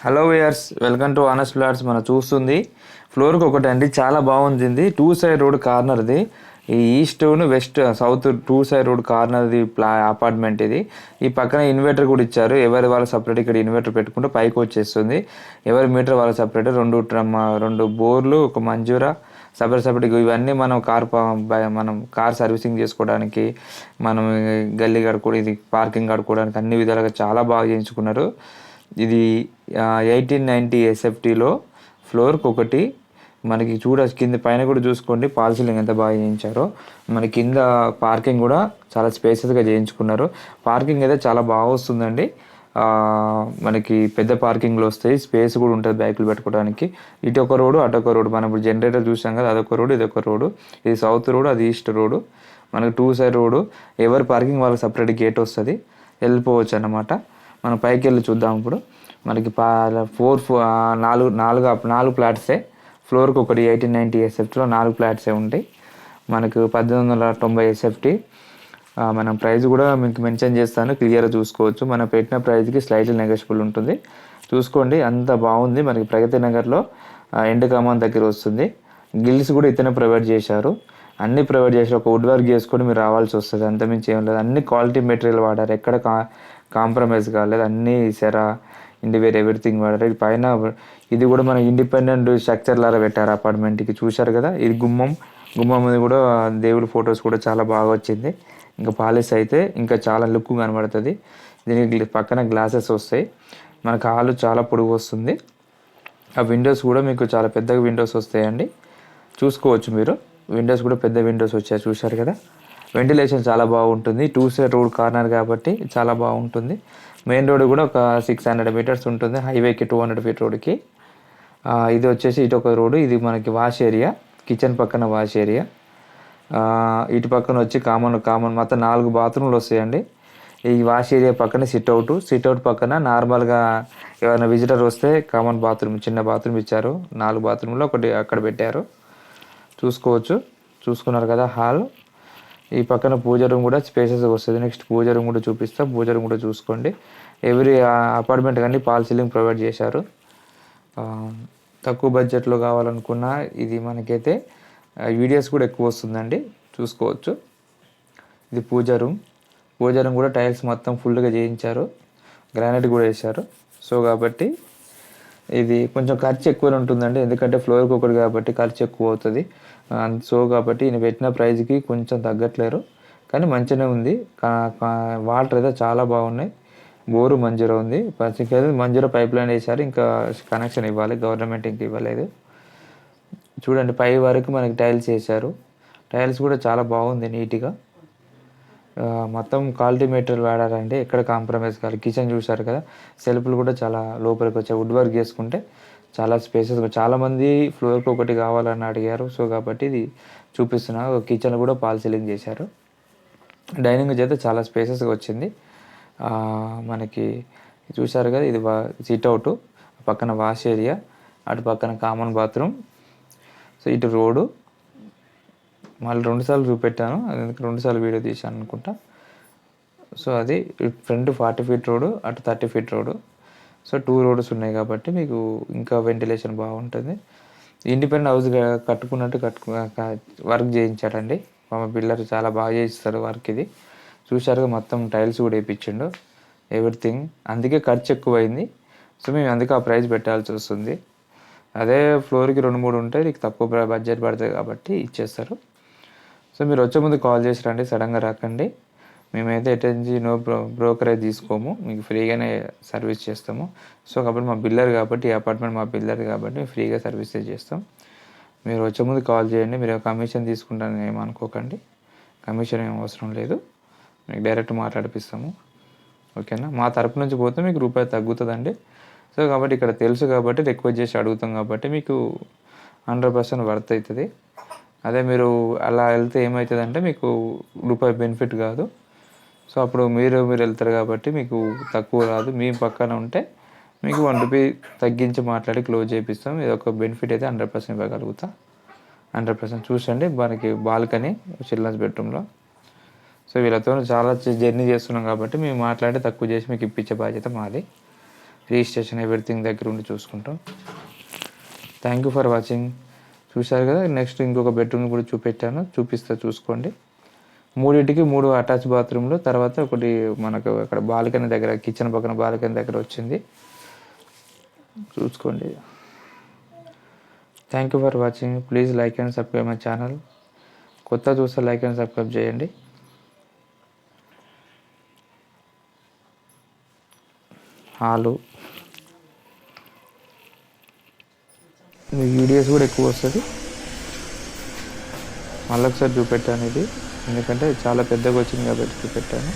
Hello viewers, welcome to honest flats. మనం చూస్తుంది ఫ్లోర్కి ఒకటి అండి, చాలా బాగుంది. టూ సైడ్ రోడ్ కార్నర్ది, ఈ east west south two side road కార్నర్ది అపార్ట్మెంట్ ఇది. ఈ పక్కన ఇన్వర్టర్ కూడా ఇచ్చారు. ఎవరి వాళ్ళ సపరేట్ ఇక్కడ ఇన్వర్టర్ పెట్టుకుంటే పైకి వచ్చేస్తుంది. ఎవరి మీటర్ వాళ్ళ సపరేట్. రెండు బోర్లు, ఒక మంజూరా సపరేట్. ఇవన్నీ మనం కార్ సర్వీసింగ్ చేసుకోవడానికి, మనం గల్లీ కడుక్కోవడం, ఇది పార్కింగ్ కడుక్కోవడానికి అన్ని విధాలుగా చాలా బాగా చేయించుకున్నారు. ఇది 1890 ఎస్ఎఫ్టీలో ఫ్లోర్కి ఒకటి. మనకి కింద పైన కూడా చూసుకోండి, పాల్ సీలింగ్ ఎంత బాగా చేయించారో. మన కింద పార్కింగ్ కూడా చాలా స్పేసెస్గా చేయించుకున్నారు. పార్కింగ్ అయితే చాలా బాగా వస్తుందండి. మనకి పెద్ద పార్కింగ్లో వస్తాయి, స్పేస్ కూడా ఉంటుంది బైకులు పెట్టుకోవడానికి. ఇటు ఒక రోడ్డు, అటు ఒక రోడ్డు. మనం ఇప్పుడు జనరేటర్ చూసాం కదా, అదొక రోడ్డు, ఇదొక రోడ్డు. ఇది సౌత్ రోడ్డు, అది ఈస్ట్ రోడ్డు. మనకి టూ సైడ్ రోడ్డు. ఎవరి పార్కింగ్ వాళ్ళకి సపరేట్ గేట్ వస్తుంది, వెళ్ళిపోవచ్చు అన్నమాట. మనం పైకి వెళ్ళి చూద్దాం. ఇప్పుడు మనకి నాలుగు ఫ్లాట్సే. ఫ్లోర్కి ఒకటి 1890 ఎస్ఎఫ్టీలో 4 ఫ్లాట్సే ఉంటాయి. మనకు 1890 ఎస్ఎఫ్టీ. మనం ప్రైస్ కూడా మీకు మెన్షన్ చేస్తాను, క్లియర్గా చూసుకోవచ్చు. మనం పెట్టిన ప్రైస్కి స్లైట్లీ నెగోషియబుల్ ఉంటుంది. చూసుకోండి, అంత బాగుంది. మనకి ప్రగతి నగర్లో ఎండ్ కామన్ దగ్గర వస్తుంది. గిల్స్ కూడా ఇతనే ప్రొవైడ్ చేశారు. అన్నీ ప్రొవైడ్ చేశారు. ఒక వుడ్ వర్క్ చేసుకొని మీరు రావాల్సి వస్తుంది, అంతమించి ఏం లేదు. అన్ని క్వాలిటీ మెటీరియల్ వాడారు, ఎక్కడ కాంప్రమైజ్ కాలేదు. అన్నీ సెరా, ఇండివేర్, ఎవ్రీథింగ్ వాడారు. పైన ఇది కూడా మన ఇండిపెండెంట్ స్ట్రక్చర్ లాగా పెట్టారు అపార్ట్మెంట్కి. చూశారు కదా, ఇది గుమ్మం మీద కూడా దేవుడి ఫొటోస్ కూడా చాలా బాగా వచ్చింది. ఇంకా పాలిస్ అయితే ఇంకా చాలా లుక్ కనబడుతుంది. దీనికి పక్కన గ్లాసెస్ వస్తాయి. మనకు హాలు చాలా పొడుగు వస్తుంది. ఆ విండోస్ కూడా మీకు చాలా పెద్దగా విండోస్ వస్తాయండి, చూసుకోవచ్చు మీరు. విండోస్ కూడా పెద్ద విండోస్ వచ్చాయి, చూశారు కదా. వెంటిలేషన్ చాలా బాగుంటుంది. టూ సైడ్ రోడ్ కార్నర్ కాబట్టి చాలా బాగుంటుంది. మెయిన్ రోడ్ కూడా ఒక 600 మీటర్స్ ఉంటుంది, హైవేకి 200 ఫీట్ రోడ్కి. ఇది వచ్చేసి ఇటు ఒక రోడ్డు. ఇది మనకి వాష్ ఏరియా, కిచెన్ పక్కన వాష్ ఏరియా. ఇటు పక్కన వచ్చి కామన్ మొత్తం 4 బాత్రూమ్లు వస్తాయండి. ఈ వాష్ ఏరియా పక్కన సిట్అవుట్ పక్కన నార్మల్గా ఎవరైనా విజిటర్ వస్తే కామన్ బాత్రూమ్, చిన్న బాత్రూమ్ ఇచ్చారు. 4 బాత్రూంలో ఒకటి అక్కడ పెట్టారు, చూసుకోవచ్చు. చూసుకున్నారు కదా హాల్. ఈ పక్కన పూజ రూమ్ కూడా స్పేసెస్ వస్తుంది. నెక్స్ట్ పూజ రూమ్ కూడా చూపిస్తాం, పూజ రూమ్ కూడా చూసుకోండి. ఎవ్రీ అపార్ట్మెంట్ కానీ పాల్ సీలింగ్ ప్రొవైడ్ చేశారు. తక్కువ బడ్జెట్లో కావాలనుకున్న ఇది మనకైతే వీడియోస్ కూడా ఎక్కువ వస్తుందండి, చూసుకోవచ్చు. ఇది పూజ రూమ్ కూడా టైల్స్ మొత్తం ఫుల్గా చేయించారు, గ్రానైట్ కూడా వేశారు. సో కాబట్టి ఇది కొంచెం ఖర్చు ఎక్కువ ఉంటుందండి, ఎందుకంటే ఫ్లోర్కి ఒకటి కాబట్టి ఖర్చు ఎక్కువ అవుతుంది. సో కాబట్టి ఈయన పెట్టిన ప్రైజ్కి కొంచెం తగ్గట్లేరు, కానీ మంచిగానే ఉంది. వాటర్ అయితే చాలా బాగున్నాయి. బోరు మంజూరా ఉంది. మంజూరా పైప్ లైన్ వేశారు, ఇంకా కనెక్షన్ ఇవ్వాలి, గవర్నమెంట్ ఇంక ఇవ్వలేదు. చూడండి, పై వరకు మనకి టైల్స్ వేశారు. టైల్స్ కూడా చాలా బాగుంది, నీట్గా. మొత్తం క్వాలిటీ మెటీరియల్ వాడారండి, ఎక్కడ కాంప్రమైజ్ కాదు. కిచెన్ చూశారు కదా, సెల్ఫ్లు కూడా చాలా లోపలికి వచ్చాయి. వుడ్ వర్క్ చేసుకుంటే చాలా స్పేసెస్. చాలామంది ఫ్లోర్కి ఒకటి కావాలని అడిగారు, సో కాబట్టి ఇది చూపిస్తున్నా. కిచెన్ కూడా పాల్ సీలింగ్ చేశారు. డైనింగ్ చేస్తే చాలా స్పేసెస్గా వచ్చింది. మనకి చూశారు కదా, ఇది సిట్అవుట్, పక్కన వాష్ ఏరియా, అటు పక్కన కామన్ బాత్రూమ్. సో ఇటు రోడ్డు. మళ్ళీ 2 సార్లు చూపెట్టాను, అందుకే 2 సార్లు వీడియో తీశాను అనుకుంటా. సో అది ఫ్రంట్ 40 ఫీట్ రోడ్డు, అటు 30 ఫీట్ రోడ్డు. సో 2 రోడ్స్ ఉన్నాయి కాబట్టి మీకు ఇంకా వెంటిలేషన్ బాగుంటుంది. ఇండిపెండెంట్ హౌస్ కట్టుకున్నట్టు వర్క్ చేయించాడండి మా బిల్డర్, చాలా బాగా చేయిస్తారు వర్క్. ఇది చూశారుగా, మొత్తం టైల్స్ కూడా వేయించిండు, ఎవ్రీథింగ్. అందుకే ఖర్చు ఎక్కువైంది. సో మేము అందుకే ఆ ప్రైస్ పెట్టాల్సి వస్తుంది. అదే ఫ్లోర్కి 2-3 ఉంటాయి, నీకు తక్కువ బడ్జెట్ పడుతుంది కాబట్టి ఇచ్చేస్తారు. సో మీరు వచ్చే ముందు కాల్ చేసి రండి, సడన్గా రాకండి. మేమైతే ఎటెన్జీ బ్రోకరేజ్ తీసుకోము, మీకు ఫ్రీగానే సర్వీస్ చేస్తాము. సో కాబట్టి మా బిల్డర్ కాబట్టి, ఈ అపార్ట్మెంట్ మా బిల్డర్ కాబట్టి ఫ్రీగా సర్వీసెస్ చేస్తాం. మీరు వచ్చే ముందు కాల్ చేయండి. మీరు కమిషన్ తీసుకుంటారని ఏమనుకోకండి, కమిషన్ ఏం అవసరం లేదు, మీకు డైరెక్ట్ మాట్లాడిపిస్తాము. ఓకేనా. మా తరపు నుంచి పోతే మీకు రూపాయి తగ్గుతుందండి. సో కాబట్టి ఇక్కడ తెలుసు కాబట్టి రిక్వెస్ట్ చేసి అడుగుతాం కాబట్టి మీకు 100% వర్త్ అవుతుంది. అదే మీరు అలా వెళ్తే ఏమవుతుందంటే మీకు రూపాయి బెనిఫిట్ కాదు. సో అప్పుడు మీరు వెళ్తారు కాబట్టి మీకు తక్కువ రాదు. మీ పక్కన ఉంటే మీకు 1 రూపీ తగ్గించి మాట్లాడి క్లోజ్ చేపిస్తాం. ఇది ఒక బెనిఫిట్ అయితే 100% ఇవ్వగలుగుతా. 100% చూసండి. మనకి బాల్కనీ, చిల్డ్రన్స్ బెడ్రూమ్లో. సో వీళ్ళతో చాలా జర్నీ చేస్తున్నాం కాబట్టి మేము మాట్లాడి తక్కువ చేసి మీకు ఇప్పించే బాధ్యత మాది. రిజిస్ట్రేషన్ ఎవ్రీథింగ్ దగ్గర ఉండి చూసుకుంటాం. Thank you for watching. చూశారు కదా. నెక్స్ట్ ఇంకొక బెడ్రూమ్ కూడా చూపిస్తా చూసుకోండి. 3 అటాచ్ బాత్రూమ్లు, తర్వాత ఒకటి మనకు అక్కడ బాల్కనీ దగ్గర కిచెన్ పక్కన బాల్కనీ దగ్గర వచ్చింది, చూసుకోండి. Thank you for watching. Please like and subscribe my channel. కొత్త చూస్తే లైక్ అండ్ సబ్స్క్రైబ్ చేయండి. హాలు వీడియోస్ కూడా ఎక్కువ వస్తుంది. మళ్ళీ ఒకసారి చూపెట్టాను ఇది, ఎందుకంటే చాలా పెద్దగా వచ్చింది కాబట్టి చూపెట్టాను.